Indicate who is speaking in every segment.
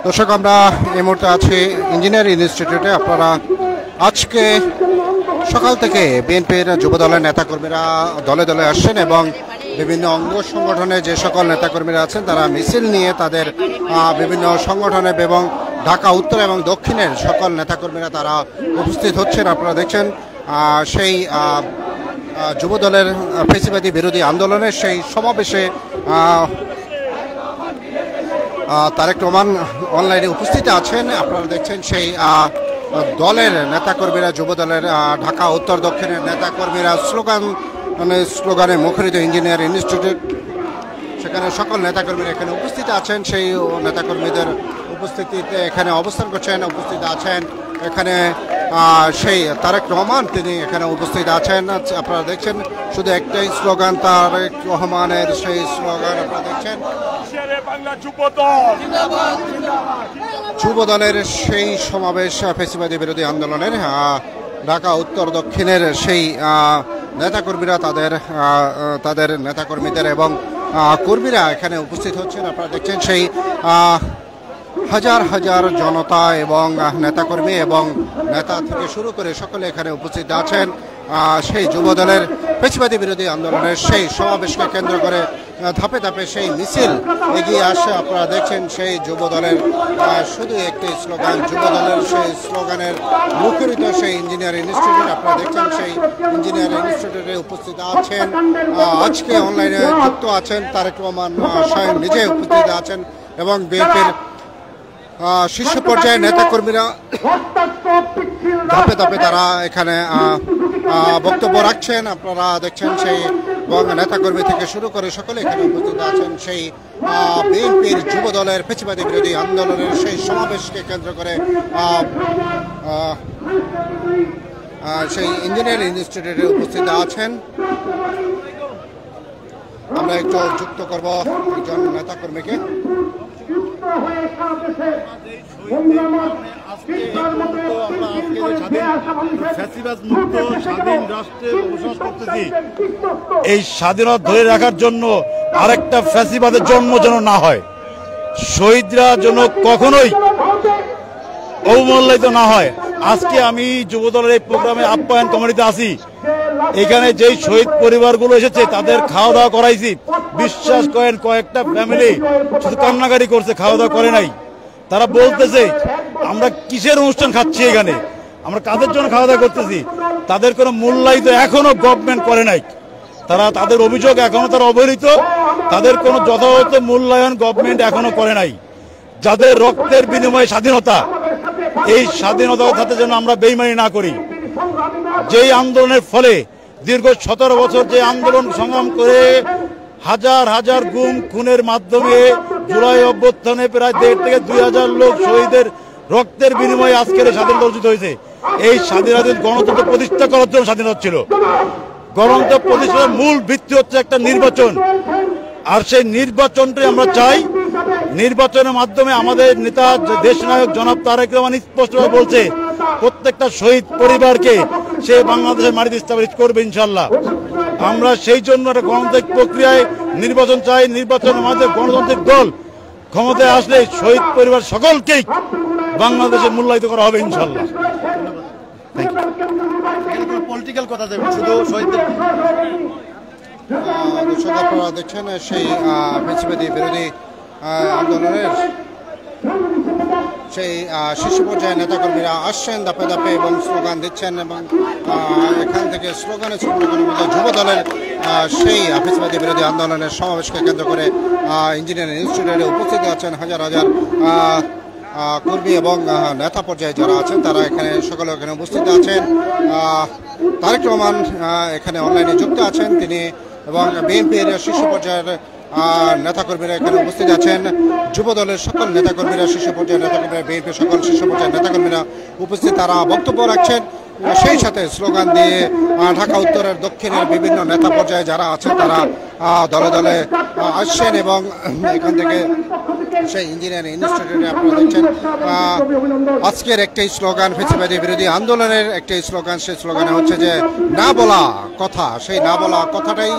Speaker 1: দর্শক, আমরা এই মুহূর্তে আছি ইঞ্জিনিয়ারিং ইনস্টিটিউটে। আপনারা আজকে সকাল থেকে বিএনপির যুবদলের নেতাকর্মীরা দলে দলে আসছেন এবং বিভিন্ন অঙ্গ সংগঠনের যে সকল নেতাকর্মীরা আছেন তারা মিছিল নিয়ে তাদের বিভিন্ন সংগঠনের এবং ঢাকা উত্তর এবং দক্ষিণের সকল নেতাকর্মীরা তারা উপস্থিত হচ্ছেন। আপনারা দেখছেন সেই যুবদলের ফ্যাসিবাদী বিরোধী আন্দোলনের সেই সমাবেশে তারেক রহমান অনলাইনে উপস্থিত আছেন। আপনারা দেখছেন সেই দলের নেতাকর্মীরা, যুবদলের ঢাকা উত্তর দক্ষিণের নেতাকর্মীরা স্লোগানে মুখরিত ইঞ্জিনিয়ারিং ইনস্টিটিউট, সেখানে সকল নেতাকর্মীরা এখানে উপস্থিত আছেন। সেই নেতাকর্মীদের উপস্থিতিতে এখানে অবস্থান করছেন, উপস্থিত আছেন এখানে সেই তারেক রহমান, তিনি এখানে উপস্থিত আছেন। আপনারা দেখছেন শুধু একটাই স্লোগান, তারেক রহমানের সেই স্লোগান আপনারা দেখছেন। যুবদলের সেই সমাবেশ ফ্যাসিবাদী বিরোধী আন্দোলনের ঢাকা উত্তর দক্ষিণের সেই নেতাকর্মীরা তাদের নেতাকর্মীদের এবং কর্মীরা এখানে উপস্থিত হচ্ছেন। আপনারা দেখছেন সেই হাজার হাজার জনতা এবং নেতাকর্মী এবং নেতা থেকে শুরু করে সকলে এখানে উপস্থিত আছেন। সেই যুবদলের ফ্যাসিবাদী বিরোধী আন্দোলনের সেই সমাবেশকে কেন্দ্র করে ধাপে ধাপে সেই মিছিল এগিয়ে আসে। আপনারা দেখছেন সেই যুবদলের শুধু একটি স্লোগান, যুবদলের সেই স্লোগানের মুখরিত সেই ইঞ্জিনিয়ারিং ইনস্টিটিউট। আপনারা দেখছেন সেই ইঞ্জিনিয়ারিং ইনস্টিটিউটে উপস্থিত আছেন, আজকে অনলাইনে যুক্ত আছেন তারেক রহমান স্বয়ং নিজে উপস্থিত আছেন এবং বিএনপির শীর্ষ পর্যায়ের নেতাকর্মীরা ধাপে ধাপে তারা এখানে বক্তব্য রাখছেন। আপনারা দেখছেন সেই নেতাকর্মী থেকে শুরু করে সকলে এখানে উপস্থিত আছেন। সেই বিএনপির যুবদলের ফ্যাসিবাদী বিরোধী আন্দোলনের সেই সমাবেশকে কেন্দ্র করে সেই ইঞ্জিনিয়ারিং ইনস্টিটিউটে উপস্থিত আছেন। আমরা একটু যুক্ত করব একজন নেতাকর্মীকে।
Speaker 2: এই স্বাধীনতা ধরে রাখার জন্য আরেকটা ফ্যাসিবাদের জন্ম যেন না হয়, শহীদরা যেন কখনোই অবমূল্যায়িত না হয়। আজকে আমি যুবদলের এই প্রোগ্রামে আপ্যায়ন কমিটিতে আছি। এখানে যেই শহীদ পরিবারগুলো এসেছে তাদের খাওয়া দাওয়া করাইছি। বিশ্বাস করেন কয়েকটা ফ্যামিলি শুধু কান্নাকাটি করছে, খাওয়া দাওয়া করে নাই। তারা বলতেছে আমরা কিসের অনুষ্ঠান খাচ্ছি, এখানে আমরা কাদের জন্য খাওয়া দাওয়া করতেছি। তাদের কোনো মূল্যায়িত এখনো গভর্নমেন্ট করে নাই। তাদের অভিযোগ এখনো তারা অবহেলিত, তাদের কোনো যথাযথ মূল্যায়ন গভর্নমেন্ট এখনো করে নাই। যাদের রক্তের বিনিময়ে স্বাধীনতা, এই স্বাধীনতার সাথে যেন আমরা বেইমানি না করি। যেই আন্দোলনের ফলে দীর্ঘ 17 বছর যে আন্দোলন সংগ্রাম করে হাজার হাজার গুম খুনের মাধ্যমে জুলাই অভ্যুত্থানে প্রায় 1.5 থেকে 2,000 লোক শহীদের রক্তের বিনিময়ে আজকের স্বাধীনতা অর্জিত হয়েছে। এই স্বাধীনতা গণতন্ত্র প্রতিষ্ঠা করার জন্য স্বাধীনতা ছিল। গণতন্ত্র প্রতিষ্ঠার মূল ভিত্তি হচ্ছে একটা নির্বাচন, আর সেই নির্বাচনটাই আমরা চাই। নির্বাচনের মাধ্যমে আমাদের নেতা দেশনায়ক জনাব তারেক রহমান স্পষ্টভাবে বলছে প্রত্যেকটা শহীদ পরিবারকে সে বাংলাদেশের মাটিতে স্থাপিত করবে ইনশাল্লাহ। আমরা সেই জন্য একটা গণতান্ত্রিক প্রক্রিয়ায় নির্বাচন চাই। নির্বাচনের মাধ্যমে গণতান্ত্রিক দল ক্ষমতায় আসলে শহীদ পরিবার সকলকেই বাংলাদেশে মূল্যায়িত করা হবে ইনশাল্লাহ। পলিটিক্যাল কথা যাবে শুধু শহীদদের।
Speaker 1: আপনারা দেখছেন সেই ফ্যাসিবাদী বিরোধী আন্দোলনের সেই শীর্ষ পর্যায়ের নেতাকর্মীরা আসছেন ধাপে ধাপে এবং স্লোগান দিচ্ছেন এবং এখান থেকে স্লোগানের মধ্যে যুবদলের সেই ফ্যাসিবাদী বিরোধী আন্দোলনের সমাবেশকে কেন্দ্র করে ইঞ্জিনিয়ারিং ইনস্টিটিউটে উপস্থিত আছেন হাজার হাজার কর্মী এবং নেতা পর্যায়ে যারা আছেন তারা এখানে সকলে এখানে উপস্থিত আছেন। তারেক রহমান এখানে অনলাইনে যুক্ত আছেন তিনি এবং বিএনপির শীর্ষ পর্যায়ের নেতাকর্মীরা এখানে উপস্থিত আছেন। যুবদলের সকল নেতাকর্মীরা, শীর্ষ পর্যায়ের নেতাকর্মীরা, বিএনপির সকল শীর্ষ পর্যায়ের নেতাকর্মীরা উপস্থিত, তারা বক্তব্য রাখছেন। সেই সাথে স্লোগান দিয়ে ঢাকা উত্তরের দক্ষিণের বিভিন্ন নেতা পর্যায়ে যারা আছেন তারা দলে দলে আসছেন এবং এখান থেকে সেই ইঞ্জিনিয়ারিং ইনস্টিটিউটে আপনারা দেখছেন আজকের একটি স্লোগান, ফ্যাসিবাদী বিরোধী আন্দোলনের একটি স্লোগান, সেই স্লোগানে হচ্ছে যে না বলা কথা। সেই না বলা কথাটাই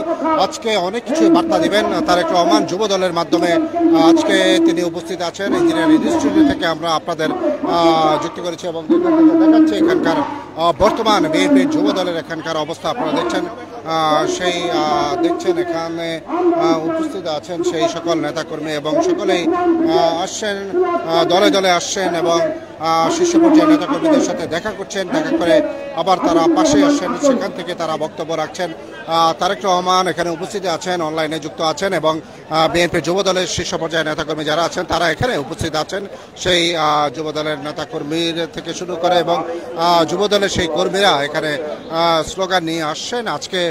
Speaker 1: আজকে অনেক কিছু বার্তা দিবেন তারেক রহমান যুব দলের মাধ্যমে। আজকে তিনি উপস্থিত আছেন ইঞ্জিনিয়ারিং ইনস্টিটিউট থেকে, আমরা আপনাদের যুক্ত করেছি এবং দেখাচ্ছি এখানকার বর্তমান বিএনপির যুব দলের এখানকার অবস্থা আপনারা দেখছেন। সেই দেখছেন এখানে উপস্থিত আছেন সেই সকল নেতাকর্মী এবং সকলেই আসছেন, দলে দলে আসছেন এবং শীর্ষ পর্যায়ের নেতাকর্মীদের সাথে দেখা করছেন, দেখা করে আবার তারা পাশে আসছেন, সেখান থেকে তারা বক্তব্য রাখছেন। তারেক রহমান এখানে উপস্থিত আছেন, অনলাইনে যুক্ত আছেন এবং বিএনপি যুব দলের শীর্ষ পর্যায়ের নেতাকর্মী যারা আছেন তারা এখানে উপস্থিত আছেন। সেই যুব দলের নেতাকর্মীর থেকে শুরু করে এবং যুব দলের সেই কর্মীরা এখানে স্লোগান নিয়ে আসছেন। আজকে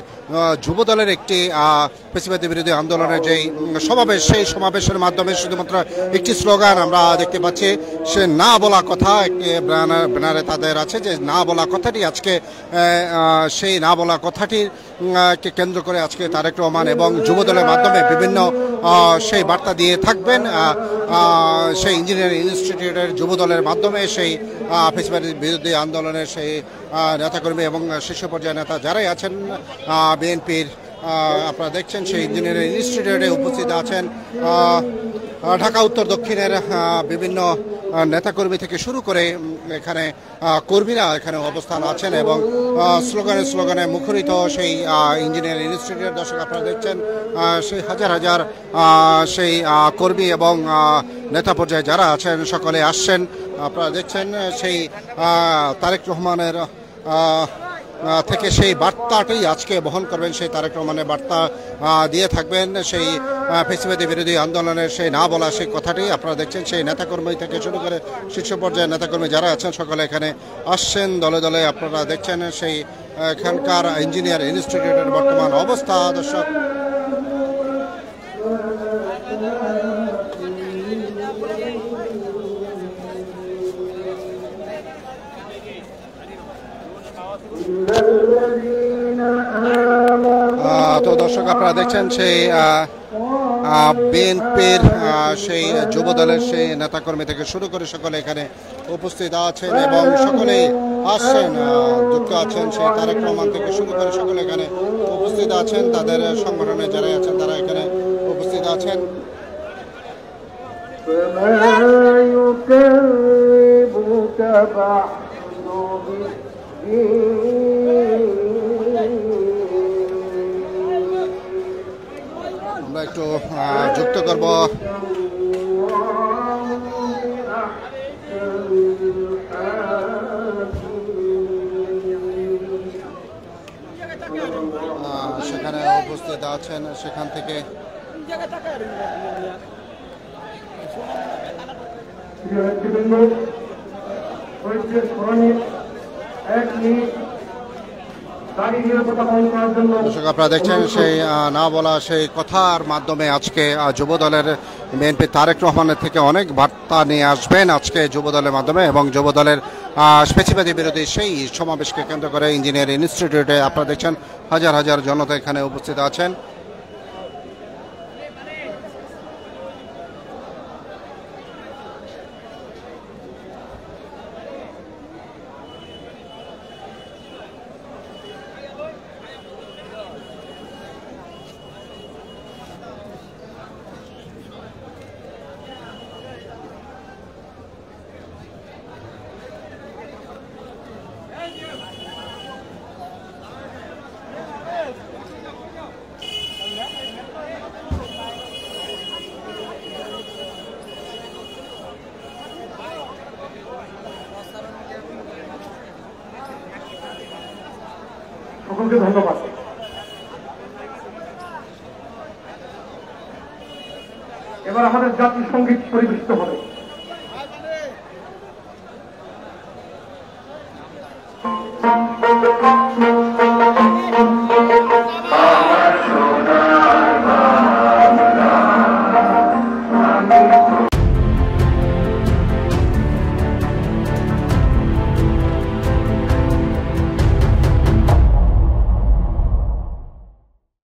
Speaker 1: যুব দলের একটি ফ্যাসিবাদী বিরোধী আন্দোলনের যেই সমাবেশ, সেই সমাবেশের মাধ্যমে শুধুমাত্র একটি স্লোগান আমরা দেখতে পাচ্ছি, সে না বলা কথা একটি ব্যানারে তাদের আছে যে না বলা কথাটি আজকে সেই না বলা কথাটির কে কেন্দ্র করে আজকে তারেক রহমান এবং যুব দলের মাধ্যমে বিভিন্ন সেই বার্তা দিয়ে থাকবেন। সেই ইঞ্জিনিয়ারিং ইনস্টিটিউটের যুব দলের মাধ্যমে সেই ফ্যাসিবাদী বিরোধী আন্দোলনের সেই নেতাকর্মী এবং শীর্ষ পর্যায়ের নেতা যারাই আছেন বিএনপির, আপনারা দেখছেন সেই ইঞ্জিনিয়ারিং ইনস্টিটিউটে উপস্থিত আছেন ঢাকা উত্তর দক্ষিণের বিভিন্ন নেতাকর্মী থেকে শুরু করে এখানে কর্মীরা এখানে অবস্থান আছেন এবং স্লোগানে মুখরিত সেই ইঞ্জিনিয়ারিং ইনস্টিটিউটের। দর্শক আপনারা দেখছেন সেই হাজার হাজার সেই কর্মী এবং নেতা পর্যায়ে যারা আছেন সকলে আসছেন। আপনারা দেখছেন সেই তারেক রহমানের থেকে সেই বার্তাটি আজকে বহন করবেন, সেই তারেক রহমানের বার্তা দিয়ে থাকবেন সেই ফ্যাসিবাদী বিরোধী আন্দোলনের সেই না বলা সেই কথাটি। আপনারা দেখছেন সেই নেতাকর্মী থেকে শুরু করে শীর্ষ পর্যায়ের নেতাকর্মী যারা আছেন সকলে এখানে আসছেন দলে দলে। আপনারা দেখছেন সেই এখানকার ইঞ্জিনিয়ার ইনস্টিটিউটের বর্তমান অবস্থা। দর্শক তো দর্শক আপনারা দেখছেন সেই বিএনপির সেই যুব দলের সেই নেতাকর্মী থেকে শুরু করে সকলে এখানে উপস্থিত আছেন এবং সকলেই আসছেন, যুক্ত আছেন সেই তারেক রহমান থেকে শুরু করে সকলে এখানে উপস্থিত আছেন, তাদের সংগঠনে যারা আছেন তারা এখানে উপস্থিত আছেন। আমরা একটু যুক্ত করব সেখানে উপস্থিত আছেন, সেখান থেকে দর্শক আপনারা দেখছেন সেই না বলা সেই কথার মাধ্যমে আজকে যুব দলের বিএনপি তারেক রহমানের থেকে অনেক বার্তা নিয়ে আসবেন আজকে যুব দলের মাধ্যমে এবং যুব দলের ফ্যাসিবাদী বিরোধী সেই সমাবেশকে কেন্দ্র করে ইঞ্জিনিয়ারিং ইনস্টিটিউটে আপনারা দেখছেন হাজার হাজার জনতা এখানে উপস্থিত আছেন।
Speaker 3: সকলকে ধন্যবাদ। এবার আমাদের জাতীয় সঙ্গীত পরিবেশিত হবে।